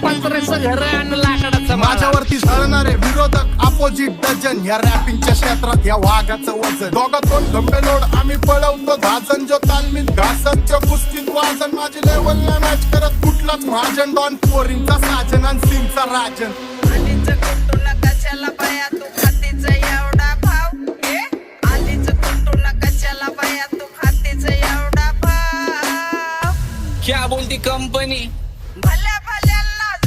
पत्र्याचं घर आणि लाकडाचं माळा. माझ्यावरती झळणारे विरोधक अपोजिट डझन, या रॅपिंगच्या क्षेत्रात या वाघाचं वजन. दोघातून गंभेलोड आम्ही पळवतो धाजन, जो तालमीत घासनच्या कुस्तीत वाजन. माझी लेवलला मॅच करत कुठलाच महाजन, डॉन पोरींचा साजन आणि सिंगचा राजन. आधीच कुटू नका चला बाया तू खातीच एवढा भाव. आधीच कुटू नका चला बाया तू खातीच एवढा भाव. क्या बोलती कंपनी